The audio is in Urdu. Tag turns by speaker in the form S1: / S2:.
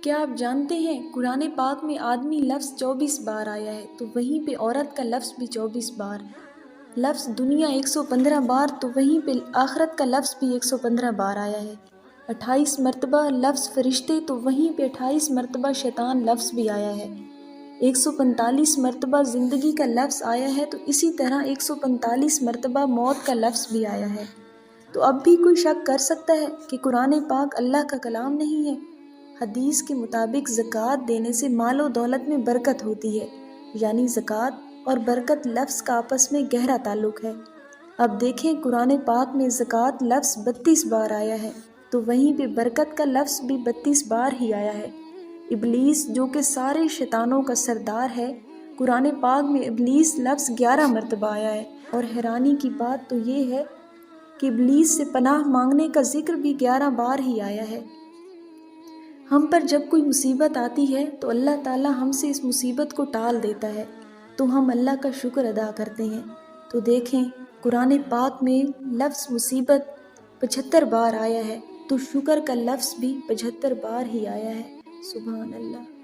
S1: کیا آپ جانتے ہیں قرآن پاک میں آدمی لفظ 24 بار آیا ہے تو وہیں پہ عورت کا لفظ بھی 24 بار، لفظ دنیا 115 بار تو وہیں پہ آخرت کا لفظ بھی 115 بار آیا ہے، 28 مرتبہ لفظ فرشتے تو وہیں پہ 28 مرتبہ شیطان لفظ بھی آیا ہے، 145 مرتبہ زندگی کا لفظ آیا ہے تو اسی طرح 145 مرتبہ موت کا لفظ بھی آیا ہے۔ تو اب بھی کوئی شک کر سکتا ہے کہ قرآن پاک اللہ کا کلام نہیں ہے؟ حدیث کے مطابق زکوٰۃ دینے سے مال و دولت میں برکت ہوتی ہے، یعنی زکوٰۃ اور برکت لفظ کا آپس میں گہرا تعلق ہے۔ اب دیکھیں قرآن پاک میں زکوٰۃ لفظ 32 بار آیا ہے تو وہیں پہ برکت کا لفظ بھی 32 بار ہی آیا ہے۔ ابلیس جو کہ سارے شیطانوں کا سردار ہے، قرآن پاک میں ابلیس لفظ 11 مرتبہ آیا ہے، اور حیرانی کی بات تو یہ ہے کہ ابلیس سے پناہ مانگنے کا ذکر بھی 11 بار ہی آیا ہے۔ ہم پر جب کوئی مصیبت آتی ہے تو اللہ تعالیٰ ہم سے اس مصیبت کو ٹال دیتا ہے تو ہم اللہ کا شکر ادا کرتے ہیں۔ تو دیکھیں قرآن پاک میں لفظ مصیبت 75 بار آیا ہے تو شکر کا لفظ بھی 75 بار ہی آیا ہے۔ سبحان اللہ۔